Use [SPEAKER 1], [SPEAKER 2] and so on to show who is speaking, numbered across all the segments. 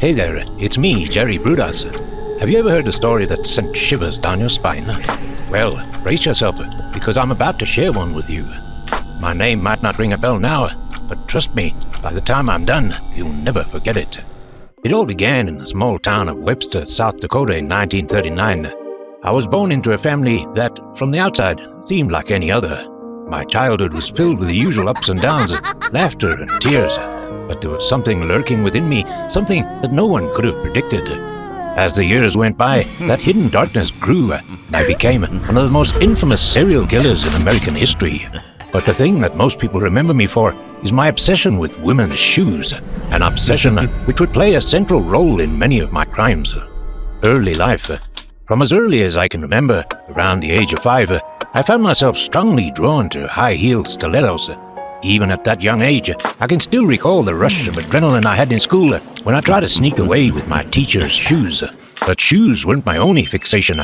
[SPEAKER 1] Hey there, it's me, Jerry Brudos. Have you ever heard a story that sent shivers down your spine? Well, brace yourself, because I'm about to share one with you. My name might not ring a bell now, but trust me, by the time I'm done, you'll never forget it. It all began in the small town of Webster, South Dakota in 1939. I was born into a family that, from the outside, seemed like any other. My childhood was filled with the usual ups and downs, laughter and tears. But there was something lurking within me, something that no one could have predicted. As the years went by, that hidden darkness grew, and I became one of the most infamous serial killers in American history. But the thing that most people remember me for is my obsession with women's shoes, an obsession which would play a central role in many of my crimes. Early life. From as early as I can remember, around the age of 5, I found myself strongly drawn to high-heeled stilettos. Even at that young age, I can still recall the rush of adrenaline I had in school when I tried to sneak away with my teacher's shoes. But shoes weren't my only fixation.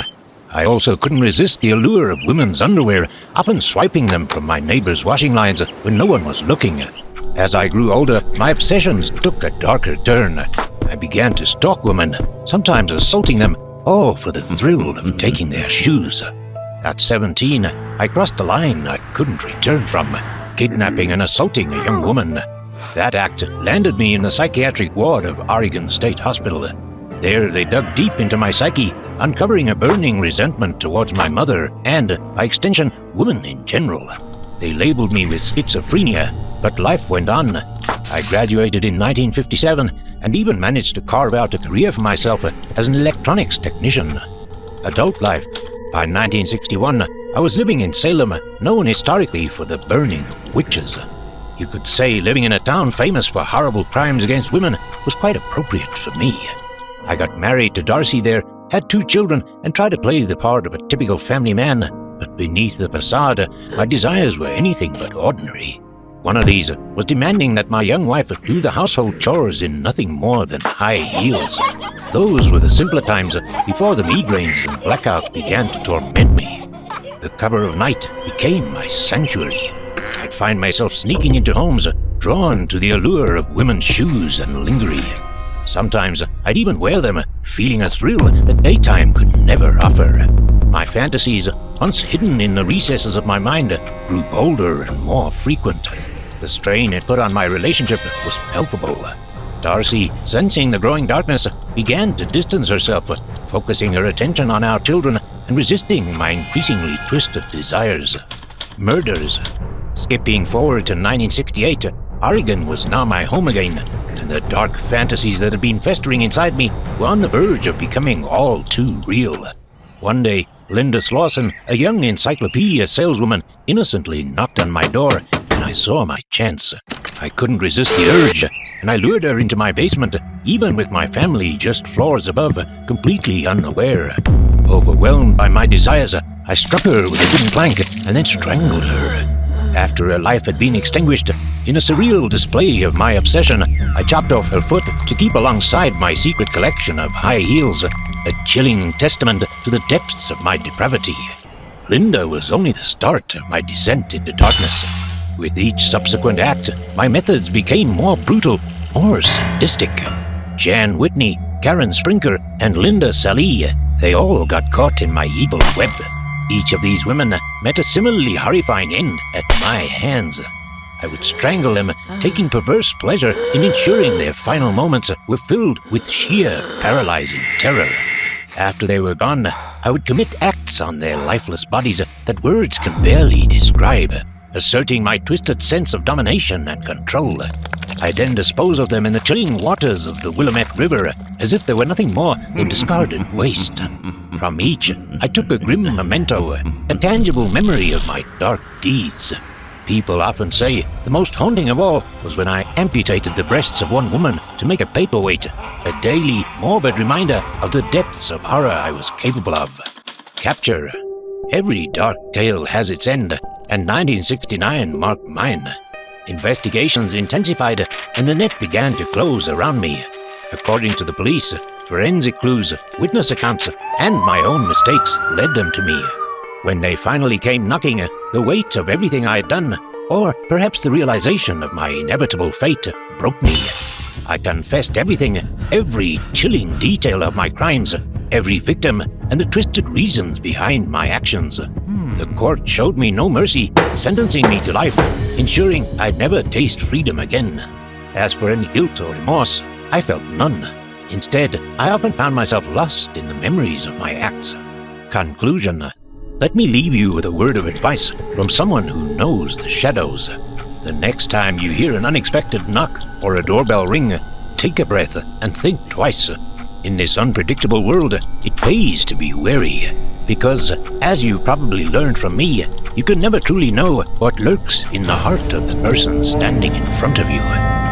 [SPEAKER 1] I also couldn't resist the allure of women's underwear, often swiping them from my neighbors' washing lines when no one was looking. As I grew older, my obsessions took a darker turn. I began to stalk women, sometimes assaulting them, all for the thrill of taking their shoes. At 17, I crossed a line I couldn't return from, kidnapping and assaulting a young woman. That act landed me in the psychiatric ward of Oregon State Hospital. There they dug deep into my psyche, uncovering a burning resentment towards my mother and, by extension, women in general. They labeled me with schizophrenia, but life went on. I graduated in 1957 and even managed to carve out a career for myself as an electronics technician. Adult life. By 1961, I was living in Salem, known historically for the burning of witches. You could say living in a town famous for horrible crimes against women was quite appropriate for me. I got married to Darcy there, had 2 children, and tried to play the part of a typical family man, but beneath the facade, my desires were anything but ordinary. One of these was demanding that my young wife do the household chores in nothing more than high heels. Those were the simpler times before the migraines and blackouts began to torment me. The cover of night became my sanctuary. I'd find myself sneaking into homes, drawn to the allure of women's shoes and lingerie. Sometimes I'd even wear them, feeling a thrill that daytime could never offer. My fantasies, once hidden in the recesses of my mind, grew bolder and more frequent. The strain it put on my relationship was palpable. Darcy, sensing the growing darkness, began to distance herself, focusing her attention on our children and resisting my increasingly twisted desires. Murders. Skipping forward to 1968, Oregon was now my home again, and the dark fantasies that had been festering inside me were on the verge of becoming all too real. One day, Linda Slauson, a young encyclopedia saleswoman, innocently knocked on my door, and I saw my chance. I couldn't resist the urge, and I lured her into my basement, even with my family just floors above, completely unaware. Overwhelmed by my desires, I struck her with a wooden plank and then strangled her. After her life had been extinguished, in a surreal display of my obsession, I chopped off her foot to keep alongside my secret collection of high heels, a chilling testament to the depths of my depravity. Linda was only the start of my descent into darkness. With each subsequent act, my methods became more brutal, more sadistic. Jan Whitney, Karen Sprinker, and Linda Sallee, they all got caught in my evil web. Each of these women met a similarly horrifying end at my hands. I would strangle them, taking perverse pleasure in ensuring their final moments were filled with sheer, paralyzing terror. After they were gone, I would commit acts on their lifeless bodies that words can barely describe, asserting my twisted sense of domination and control. I then dispose of them in the chilling waters of the Willamette River, as if they were nothing more than discarded waste. From each, I took a grim memento, a tangible memory of my dark deeds. People often say the most haunting of all was when I amputated the breasts of one woman to make a paperweight, a daily, morbid reminder of the depths of horror I was capable of. Capture. Every dark tale has its end, and 1969 marked mine. Investigations intensified, and the net began to close around me. According to the police, forensic clues, witness accounts, and my own mistakes led them to me. When they finally came knocking, the weight of everything I had done, or perhaps the realization of my inevitable fate, broke me. I confessed everything, every chilling detail of my crimes, every victim, and the twisted reasons behind my actions. The court showed me no mercy, sentencing me to life, ensuring I'd never taste freedom again. As for any guilt or remorse, I felt none. Instead, I often found myself lost in the memories of my acts. Conclusion. Let me leave you with a word of advice from someone who knows the shadows. The next time you hear an unexpected knock or a doorbell ring, take a breath and think twice. In this unpredictable world, it pays to be wary. Because, as you probably learned from me, you can never truly know what lurks in the heart of the person standing in front of you.